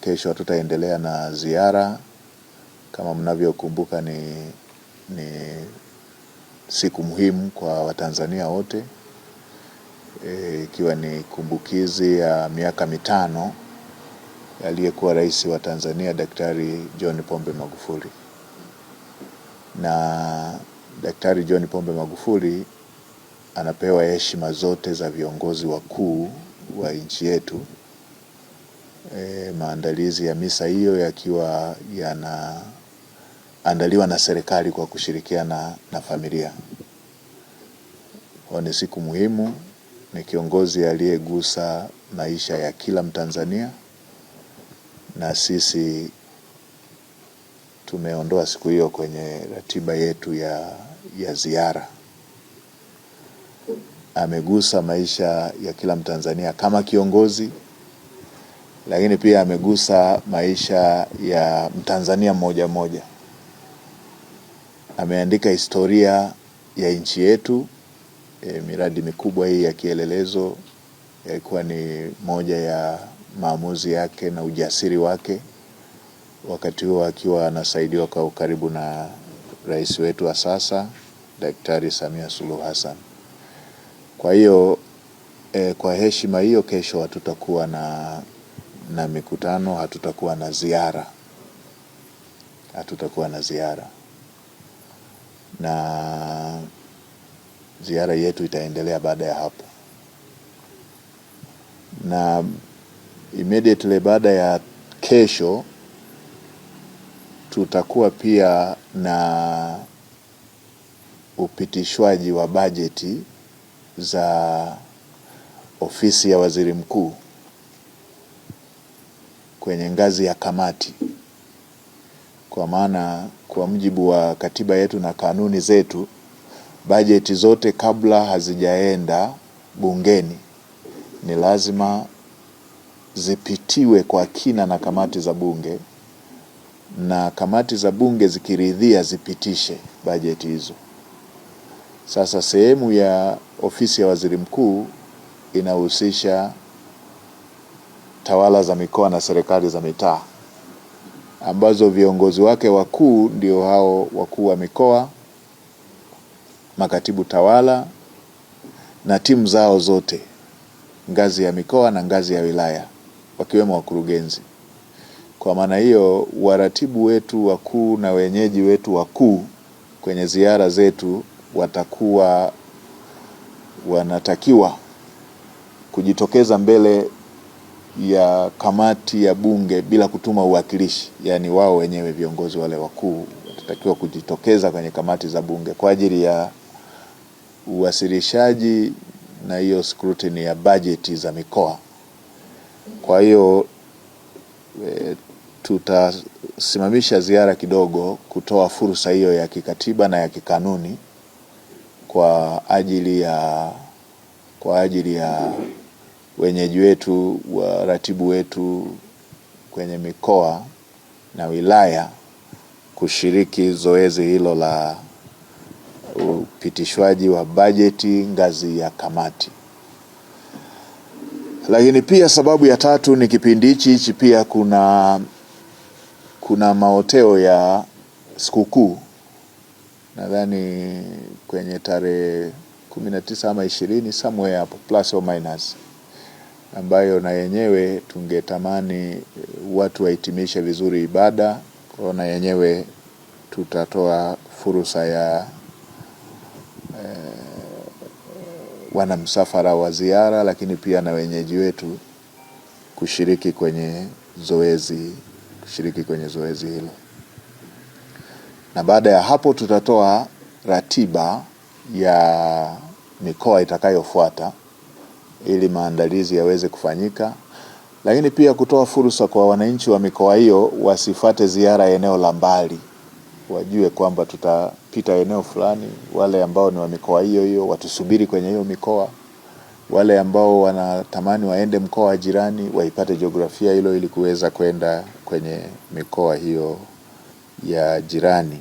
kesho tutaendelea na ziara. Kama mnavyokumbuka ni siku muhimu kwa Watanzania wote, ikiwa ni kumbukizi ya miaka 5 aliyekuwa rais wa Tanzania Daktari John Pombe Magufuli. Na Daktari John Pombe Magufuli anapewa heshima zote za viongozi wakuu wa nchi yetu. Maandalizi ya misa hiyo yakiwa yanaandaliwa na serikali kwa kushirikiana na familia. Ni siku muhimu, ni kiongozi aliyegusa maisha ya kila Mtanzania, na sisi tumeondoa siku hiyo kwenye ratiba yetu ya ziara. Amegusa maisha ya kila Mtanzania kama kiongozi, lakini pia amegusa maisha ya Mtanzania mmoja mmoja. Ameandika historia ya nchi yetu. Miradi mikubwa hii ya kielelezo ilikuwa ni moja ya maamuzi yake na ujasiri wake, wakati huo akiwa anasaidiwa kwa ukaribu na rais wetu wa sasa Daktari Samia Suluhu Hassan. Kwa hiyo kwa heshima hiyo, kesho hatutakuwa na mikutano, hatutakuwa na ziara. Na ziara yetu itaendelea baada ya hapo. Na immediately baada ya kesho tutakuwa pia na upitishwaji wa bajeti za ofisi ya waziri mkuu kwenye ngazi ya kamati. Kwa maana kwa mujibu wa katiba yetu na kanuni zetu, bajeti zote kabla hazijaenda bungeni ni lazima zipitiwe kwa kina na kamati za bunge, na kamati za bunge zikiridhia zipitishe bajeti hizo. Sasa sehemu ya ofisi ya waziri mkuu inahusisha tawala za mikoa na serikali za mitaa, ambazo viongozi wake wakuu ndio hao wakuu wa mikoa, makatibu tawala na timu zao zote, ngazi ya mikoa na ngazi ya wilaya, wakiwemo wakurugenzi. Kwa maana hiyo, waratibu wetu wakuu na wenyeji wetu wakuu kwenye ziara zetu watakuwa wanatakiwa kujitokeza mbele ya kamati ya bunge bila kutuma uwakilishi. Yani wao wenyewe viongozi wale wakuu watatakiwa kujitokeza kwenye kamati za bunge kwa ajili ya uwasilishaji na hiyo scrutiny ya bajeti za mikoa. Kwa hiyo tutasimamisha ziara kidogo kutoa fursa hiyo ya kikatiba na ya kikanuni kwa ajili ya wenyeji wetu, waratibu wetu kwenye mikoa na wilaya kushiriki zoezi hilo la upitishwaji wa bajeti ngazi ya kamati. Lakini pia sababu ya tatu ni kipindi hichi pia kuna maoteo ya sikukuu. Nadhani kwenye tarehe 19 ama 20 somewhere hapo plus or minus, ambayo na yenyewe tungetamani watu wahitimishe vizuri ibada. Kwa na yenyewe tutatoa fursa ya wana msafara wa ziara, lakini pia na wenyeji wetu kushiriki kwenye zoezi hilo. Na baada ya hapo tutatoa ratiba ya mikoa itakayofuata ili maandalizi yaweze kufanyika, lakini pia kutoa fursa kwa wananchi wa mikoa hiyo wasifate ziara eneo la mbali, wajue kwamba tutapita eneo fulani. Wale ambao ni wa mikoa hiyo watusubiri kwenye hiyo mikoa. Wale ambao wanatamani waende mkoa jirani waipate jiografia hilo ili kuweza kwenda kwenye mikoa hiyo ya jirani.